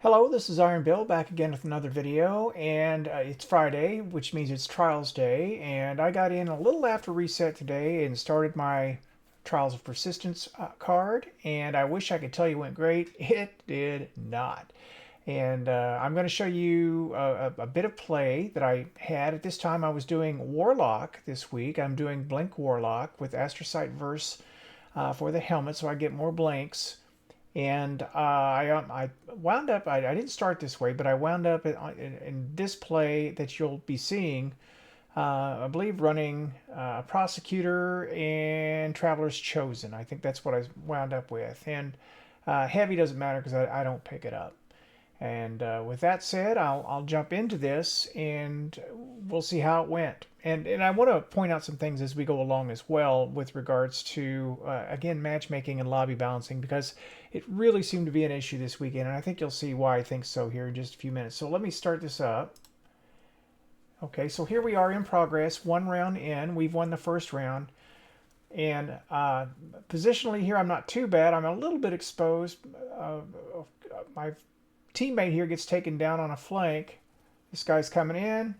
Hello, this is Iron Bill back again with another video, and it's Friday, which means it's Trials Day, and I got in a little after reset today and started my Trials of Persistence card, and I wish I could tell you it went great. It did not. And I'm going to show you a bit of play that I had. At this time I was doing Warlock this week. I'm doing Blink Warlock with Astrocyte Verse for the helmet, so I get more blinks. And I wound up, I didn't start this way, but I wound up in this play that you'll be seeing, I believe running Prosecutor and Traveler's Chosen. I think that's what I wound up with. And heavy doesn't matter because I don't pick it up. And with that said, I'll jump into this and we'll see how it went. And I want to point out some things as we go along as well with regards to, again, matchmaking and lobby balancing, because it really seemed to be an issue this weekend. And I think you'll see why I think so here in just a few minutes. So let me start this up. Okay, so here we are in progress, one round in. We've won the first round. And positionally here, I'm not too bad. I'm a little bit exposed. My teammate here gets taken down on a flank. This guy's coming in.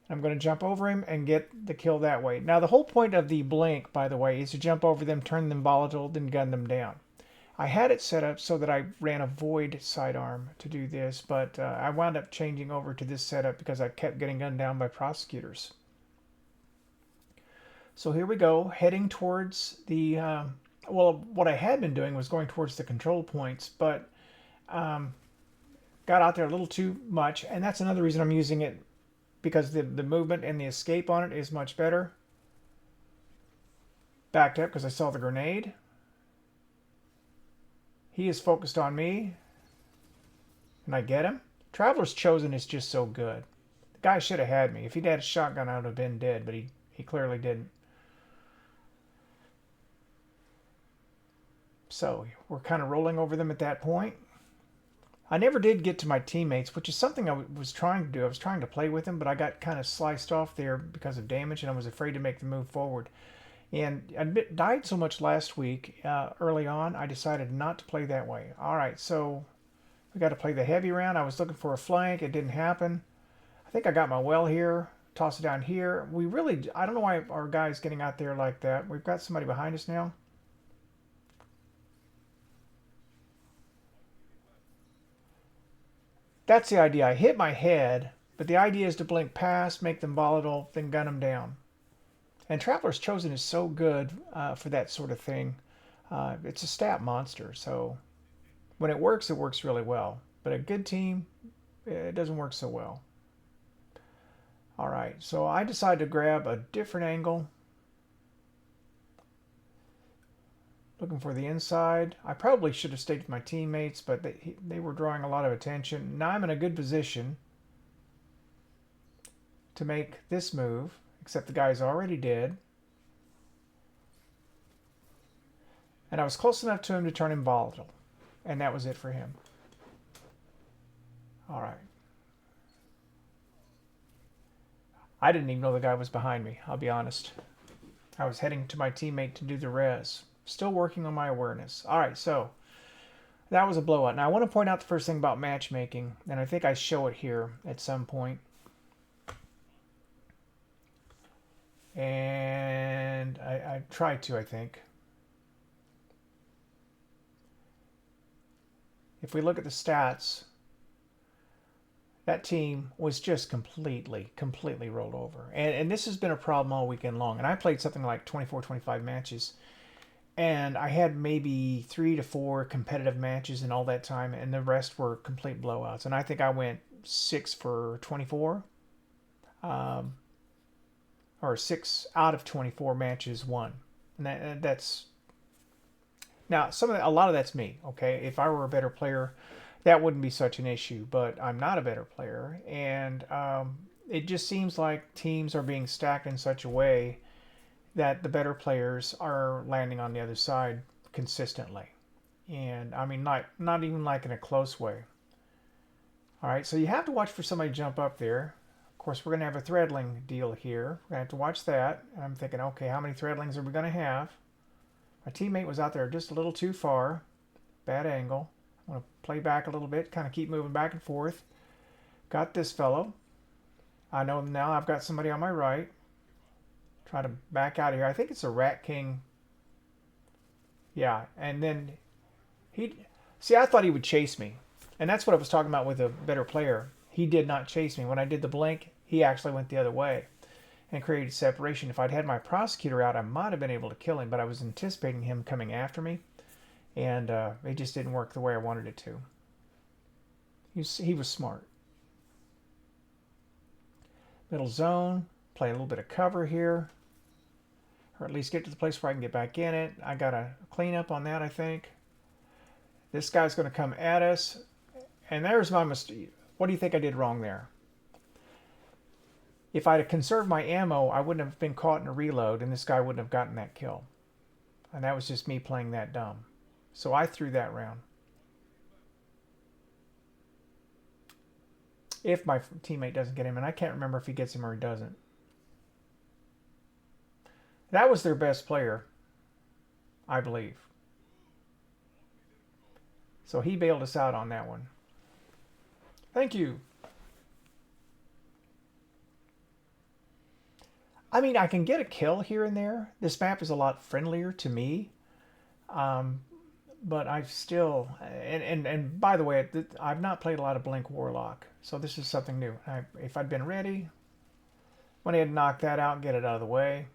I'm going to jump over him and get the kill that way. Now the whole point of the blink, by the way, is to jump over them, turn them volatile, then gun them down. I had it set up so that I ran a void sidearm to do this, but I wound up changing over to this setup because I kept getting gunned down by prosecutors. So here we go, heading towards the, well, what I had been doing was going towards the control points, but got out there a little too much, and that's another reason I'm using it, because the movement and the escape on it is much better. Backed up because I saw the grenade. He is focused on me, and I get him. Traveler's Chosen is just so good. The guy should have had me. If he'd had a shotgun, I would have been dead, but he clearly didn't. So we're kind of rolling over them at that point. I never did get to my teammates, which is something I was trying to do. I was trying to play with them, but I got kind of sliced off there because of damage, and I was afraid to make the move forward. And I died so much last week early on, I decided not to play that way. All right, so we got to play the heavy round. I was looking for a flank. It didn't happen. I think I got my well here. Toss it down here. We really, I don't know why our guy's getting out there like that. We've got somebody behind us now. That's the idea. I hit my head, but the idea is to blink past, make them volatile, then gun them down. And Traveler's Chosen is so good for that sort of thing. It's a stat monster, so when it works really well. But a good team, it doesn't work so well. All right, so I decided to grab a different angle. Looking for the inside. I probably should have stayed with my teammates, but they were drawing a lot of attention. Now I'm in a good position to make this move, except the guy's already dead. And I was close enough to him to turn him volatile. And that was it for him. All right. I didn't even know the guy was behind me, I'll be honest. I was heading to my teammate to do the res. Still working on my awareness. All right, so that was a blowout. Now I want to point out the first thing about matchmaking, and I think I show it here at some point. And I tried to, I think. If we look at the stats, that team was just completely rolled over. And this has been a problem all weekend long. And I played something like 24, 25 matches. And I had maybe 3 to 4 competitive matches in all that time, and the rest were complete blowouts. And I think I went 6 for 24, or 6 out of 24 matches won. And that's now a lot of that's me. Okay, if I were a better player, that wouldn't be such an issue. But I'm not a better player, and it just seems like teams are being stacked in such a way that the better players are landing on the other side consistently. And I mean, not even like in a close way. All right, so you have to watch for somebody to jump up there. Of course, we're going to have a threadling deal here. We're going to have to watch that. And I'm thinking, okay, how many threadlings are we going to have? My teammate was out there just a little too far. Bad angle. I want to play back a little bit, kind of keep moving back and forth. Got this fellow. I know now I've got somebody on my right. Try to back out of here. I think it's a Rat King. Yeah, and then he... See, I thought he would chase me. And that's what I was talking about with a better player. He did not chase me. When I did the blink, he actually went the other way and created separation. If I'd had my Prosecutor out, I might have been able to kill him, but I was anticipating him coming after me, and it just didn't work the way I wanted it to. He was smart. Middle zone, play a little bit of cover here, or at least get to the place where I can get back in it. I got to clean up on that, I think. This guy's going to come at us, and there's my mistake. What do you think I did wrong there? If I'd have conserved my ammo, I wouldn't have been caught in a reload, and this guy wouldn't have gotten that kill. And that was just me playing that dumb. So I threw that round. If my teammate doesn't get him, and I can't remember if he gets him or he doesn't. That was their best player, I believe. So he bailed us out on that one. Thank you. I mean, I can get a kill here and there. This map is a lot friendlier to me. But I've still... And by the way, I've not played a lot of Blink Warlock. So this is something new. If I'd been ready, went ahead and knocked that out and get it out of the way.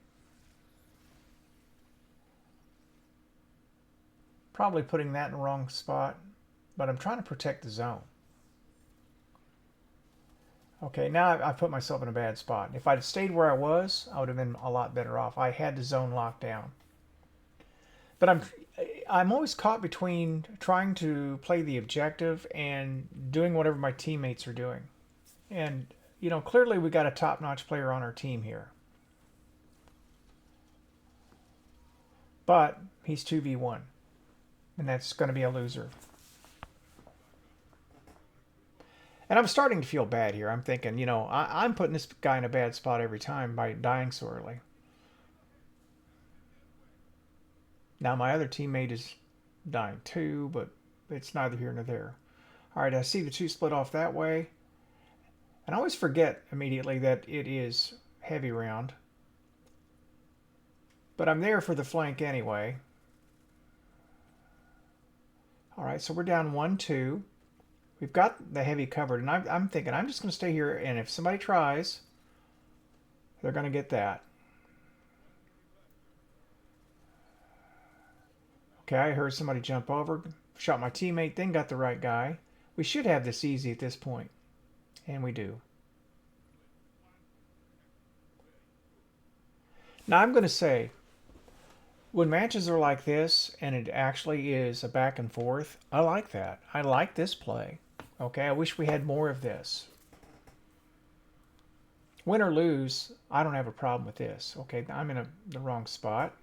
Probably putting that in the wrong spot. But I'm trying to protect the zone. Okay, now I've put myself in a bad spot. If I'd stayed where I was, I would have been a lot better off. I had the zone locked down. But I'm always caught between trying to play the objective and doing whatever my teammates are doing. And, you know, clearly we got a top-notch player on our team here. But he's 2v1. And that's going to be a loser. And I'm starting to feel bad here. I'm thinking, you know, I'm putting this guy in a bad spot every time by dying so early. Now my other teammate is dying too, but it's neither here nor there. All right, I see the two split off that way. And I always forget immediately that it is heavy round. But I'm there for the flank anyway. All right, so we're down 1-2. We've got the heavy covered, and I'm thinking I'm just going to stay here, and if somebody tries, they're going to get that. Okay, I heard somebody jump over, shot my teammate, then got the right guy. We should have this easy at this point, and we do. Now I'm going to say, when matches are like this, and it actually is a back and forth, I like that. I like this play. Okay, I wish we had more of this. Win or lose, I don't have a problem with this. Okay, I'm in the wrong spot.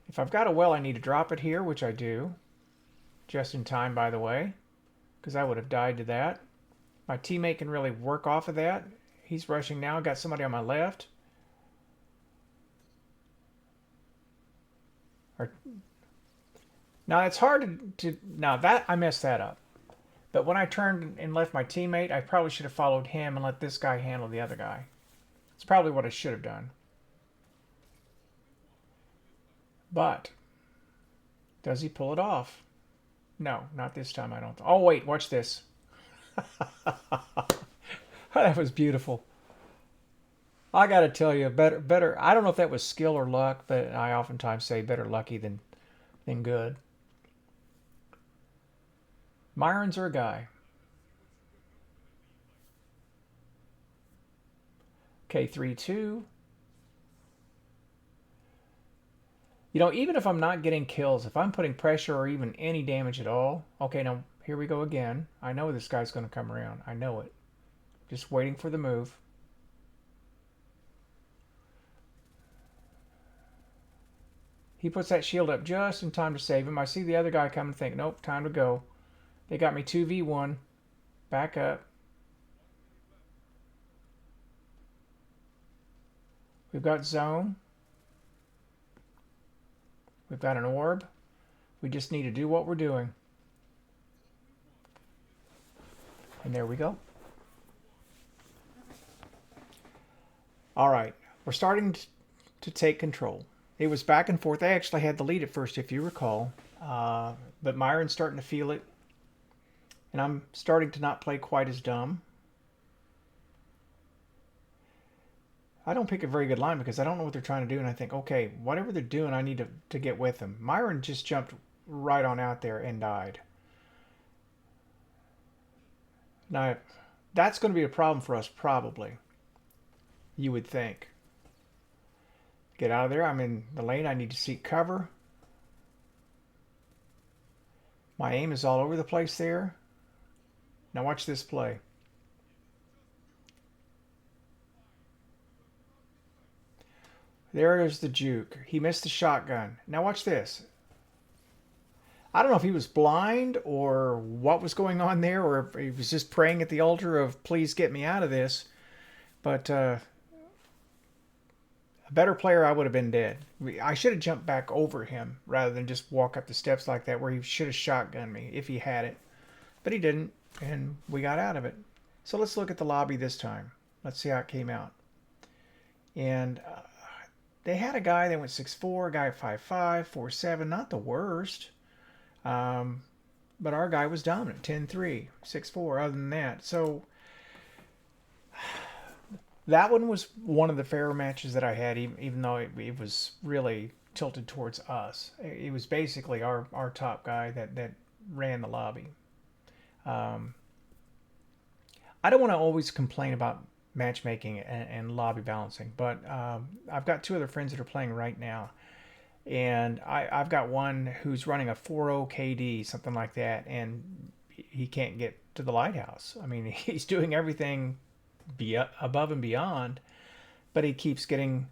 If I've got a well, I need to drop it here, which I do. Just in time, by the way, because I would have died to that. My teammate can really work off of that. He's rushing now. Got somebody on my left. Now it's hard to now that I messed that up. But when I turned and left my teammate, I probably should have followed him and let this guy handle the other guy. It's probably what I should have done. But does he pull it off? No, not this time, I don't. Oh wait, watch this. That was beautiful. I got to tell you, better. I don't know if that was skill or luck, but I oftentimes say better lucky than good. Myrons are a guy. Okay, 3-2. You know, even if I'm not getting kills, if I'm putting pressure or even any damage at all, okay, now here we go again. I know this guy's going to come around. I know it. Just waiting for the move. He puts that shield up just in time to save him. I see the other guy come and think, nope, time to go. They got me 2v1. Back up. We've got zone. We've got an orb. We just need to do what we're doing. And there we go. All right, we're starting to take control. It was back and forth. I actually had the lead at first, if you recall. But Myron's starting to feel it. And I'm starting to not play quite as dumb. I don't pick a very good line because I don't know what they're trying to do. And I think, okay, whatever they're doing, I need to get with them. Myron just jumped right on out there and died. Now, that's going to be a problem for us, probably. You would think. Get out of there. I'm in the lane. I need to seek cover. My aim is all over the place there. Now watch this play. There is the juke. He missed the shotgun. Now watch this. I don't know if he was blind or what was going on there, or if he was just praying at the altar of please get me out of this. But a better player, I would have been dead. I should have jumped back over him rather than just walk up the steps like that, where he should have shotgunned me if he had it. But he didn't, and we got out of it. So let's look at the lobby this time. Let's see how it came out. And they had a guy that went 6'4", a guy at 5'5", 4'7", not the worst. But our guy was dominant, 10'3", 6'4", other than that. So that one was one of the fairer matches that I had, even though it was really tilted towards us. It was basically our top guy that ran the lobby. I don't want to always complain about matchmaking and lobby balancing, but I've got two other friends that are playing right now. And I've got one who's running a 4.0 KD, something like that, and he can't get to the lighthouse. I mean, he's doing everything above and beyond, but he keeps getting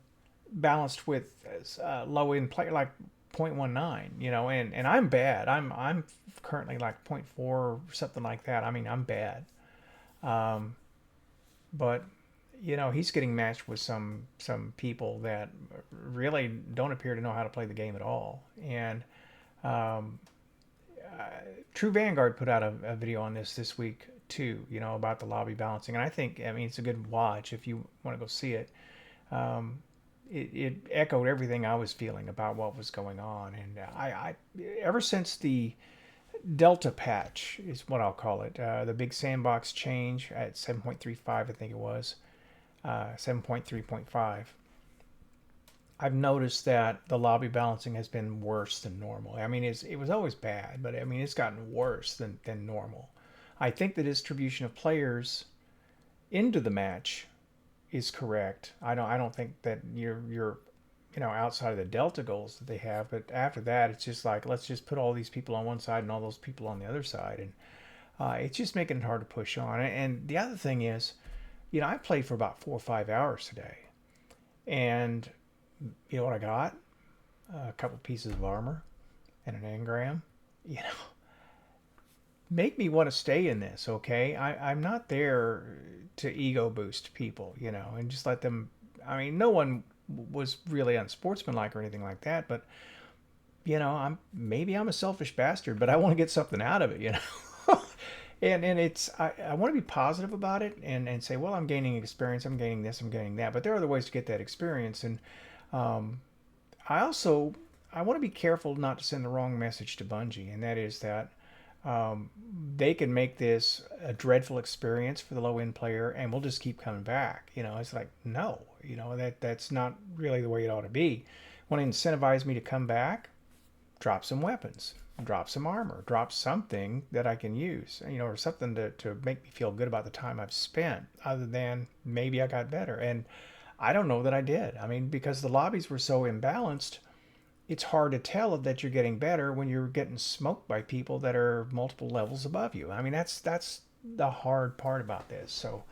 balanced with low end play like 0.19, you know, and I'm bad. I'm currently like 0.4 or something like that. I mean, I'm bad. But you know, he's getting matched with some people that really don't appear to know how to play the game at all. And True Vanguard put out a video on this week too, you know, about the lobby balancing. And I mean, it's a good watch if you want to go see it. It echoed everything I was feeling about what was going on. And I ever since the Delta patch is what I'll call it, the big sandbox change at 7.35, I think it was, 7.3.5, I've noticed that the lobby balancing has been worse than normal. I mean, it was always bad, but I mean, it's gotten worse than normal. I think the distribution of players into the match is correct. I don't think that you're you know, outside of the Delta goals that they have, but after that, it's just like, let's just put all these people on one side and all those people on the other side, and it's just making it hard to push on. And the other thing is, you know, I played for about 4 or 5 hours today, and you know what I got? A couple pieces of armor and an engram. You know, make me want to stay in this, okay? I'm not there to ego boost people, you know, and just let them. I mean, no one was really unsportsmanlike or anything like that, but you know, maybe I'm a selfish bastard, but I want to get something out of it, you know. And it's I want to be positive about it and say, well, I'm gaining experience, I'm gaining this, I'm gaining that, but there are other ways to get that experience. And I want to be careful not to send the wrong message to Bungie, and that is that they can make this a dreadful experience for the low end player, and we'll just keep coming back. You know, it's like, no, you know, that's not really the way it ought to be. Want to incentivize me to come back? Drop some weapons, drop some armor, drop something that I can use, you know, or something to make me feel good about the time I've spent, other than maybe I got better. And I don't know that I did. I mean, because the lobbies were so imbalanced, it's hard to tell that you're getting better when you're getting smoked by people that are multiple levels above you. I mean, that's the hard part about this. So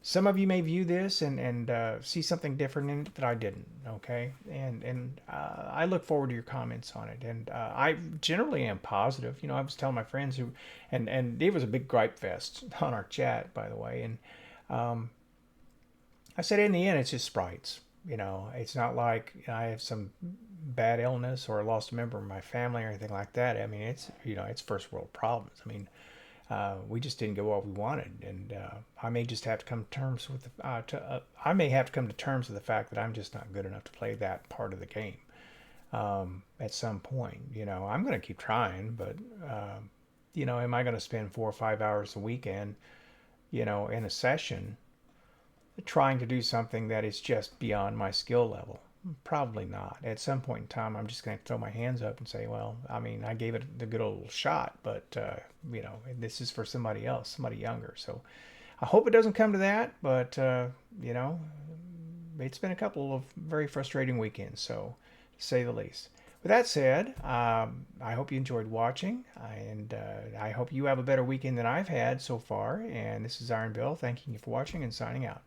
some of you may view this and see something different in it that I didn't. Okay, and I look forward to your comments on it. And I generally am positive. You know, I was telling my friends who, and it was a big gripe fest on our chat, by the way. And I said, in the end, it's just sprites. You know, it's not like I have some bad illness or lost a member of my family or anything like that. I mean, it's, you know, it's first world problems. I mean, we just didn't get what we wanted, and I may just have to come to terms with I may have to come to terms with the fact that I'm just not good enough to play that part of the game at some point. You know, I'm going to keep trying, but you know, am I going to spend 4 or 5 hours a weekend, you know, in a session trying to do something that is just beyond my skill level? Probably not. At some point in time, I'm just going to throw my hands up and say, well, I mean, I gave it the good old shot, but, you know, this is for somebody else, somebody younger. So I hope it doesn't come to that, but, you know, it's been a couple of very frustrating weekends, so to say the least. With that said, I hope you enjoyed watching, and I hope you have a better weekend than I've had so far. And this is Iron Bill, thanking you for watching and signing out.